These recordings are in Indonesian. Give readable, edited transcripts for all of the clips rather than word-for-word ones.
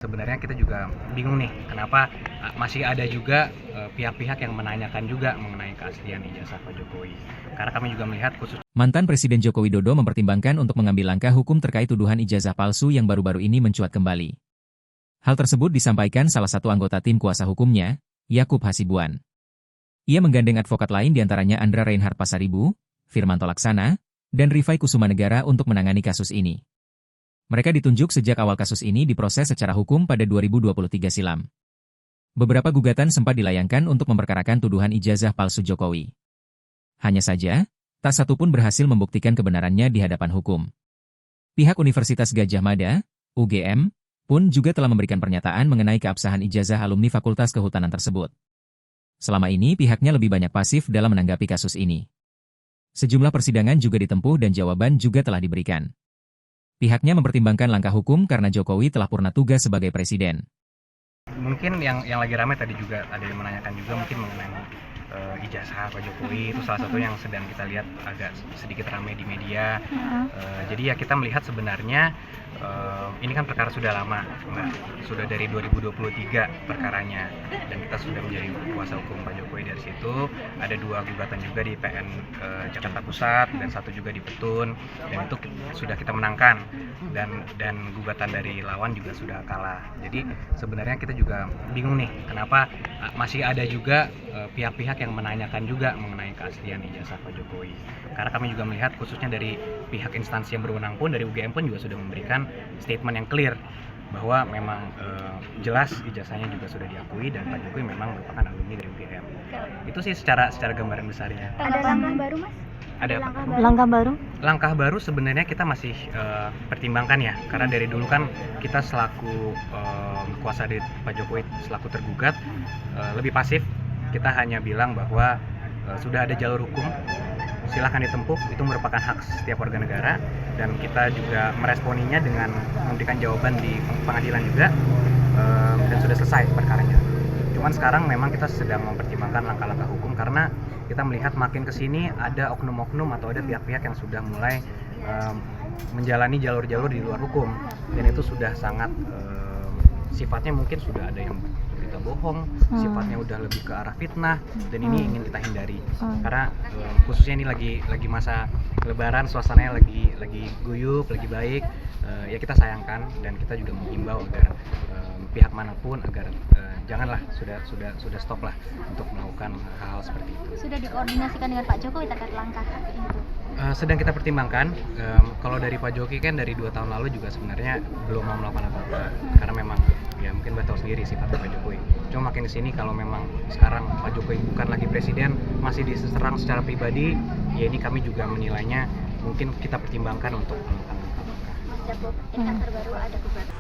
Sebenarnya kita juga bingung nih, kenapa masih ada juga pihak-pihak yang menanyakan juga mengenai keaslian ijazah Pak Jokowi. Karena kami juga melihat Mantan Presiden Joko Widodo mempertimbangkan untuk mengambil langkah hukum terkait tuduhan ijazah palsu yang baru-baru ini mencuat kembali. Hal tersebut disampaikan salah satu anggota tim kuasa hukumnya, Yakub Hasibuan. Ia menggandeng advokat lain diantaranya Andra Reinhardt Pasaribu, Firmanto Laksana, dan Rifai Kusumanegara untuk menangani kasus ini. Mereka ditunjuk sejak awal kasus ini diproses secara hukum pada 2023 silam. Beberapa gugatan sempat dilayangkan untuk memperkarakan tuduhan ijazah palsu Jokowi. Hanya saja, tak satu pun berhasil membuktikan kebenarannya di hadapan hukum. Pihak Universitas Gadjah Mada, UGM, pun juga telah memberikan pernyataan mengenai keabsahan ijazah alumni Fakultas Kehutanan tersebut. Selama ini pihaknya lebih banyak pasif dalam menanggapi kasus ini. Sejumlah persidangan juga ditempuh dan jawaban juga telah diberikan. Pihaknya mempertimbangkan langkah hukum karena Jokowi telah purna tugas sebagai presiden. Mungkin yang lagi ramai tadi juga ada yang menanyakan juga mungkin mengenai ijazah Pak Jokowi, itu salah satu yang sedang kita lihat agak sedikit ramai di media. Jadi ya kita melihat sebenarnya ini kan perkara sudah lama, Mbak. Sudah dari 2023 perkaranya, dan kita sudah menjadi kuasa hukum Pak Jokowi. Dari situ ada 2 gugatan juga di PN Jakarta Pusat dan 1 juga di Petun, dan itu sudah kita menangkan, dan gugatan dari lawan juga sudah kalah. Jadi sebenarnya kita juga bingung nih, kenapa masih ada juga pihak-pihak yang menanyakan juga mengenai keaslian ijazah Pak Jokowi. Karena kami juga melihat khususnya dari pihak instansi yang berwenang pun, dari UGM pun juga sudah memberikan statement yang clear bahwa memang jelas ijazahnya juga sudah diakui dan Pak Jokowi memang merupakan alumni dari UGM. Itu sih secara gambaran besarnya. Ada langkah baru, Mas? Ada Langkah baru? Langkah baru sebenarnya kita masih pertimbangkan ya, karena dari dulu kan kita selaku kuasa dari Pak Jokowi, selaku tergugat, lebih pasif. Kita hanya bilang bahwa sudah ada jalur hukum, silahkan ditempuh, itu merupakan hak setiap warga negara, dan kita juga meresponinya dengan memberikan jawaban di pengadilan juga, dan sudah selesai perkaranya. Cuman sekarang memang kita sedang mempertimbangkan langkah-langkah hukum karena kita melihat makin kesini ada oknum-oknum atau ada pihak-pihak yang sudah mulai menjalani jalur-jalur di luar hukum, dan itu sudah sangat sifatnya mungkin sudah ada yang berita bohong, sifatnya udah lebih ke arah fitnah, dan ini ingin kita hindari. Karena khususnya ini lagi masa Lebaran, suasananya lagi guyup, lagi baik, ya kita sayangkan, dan kita juga mengimbau agar pihak manapun agar janganlah, sudah stop lah untuk melakukan hal-hal seperti itu. Sudah dikoordinasikan dengan Pak Jokowi terkait langkah itu? Sedang kita pertimbangkan. Kalau dari Pak Jokowi kan dari 2 tahun lalu juga sebenarnya belum mau melakukan apa-apa, karena memang ya mungkin Mbak tahu sendiri sifat Pak Jokowi. Cuma makin kesini kalau memang sekarang Pak Jokowi bukan lagi presiden, masih diserang secara pribadi, ya ini kami juga menilainya mungkin kita pertimbangkan untuk melakukan langkah-langkah.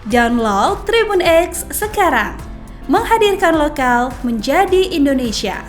Download Tribun X sekarang, menghadirkan lokal menjadi Indonesia.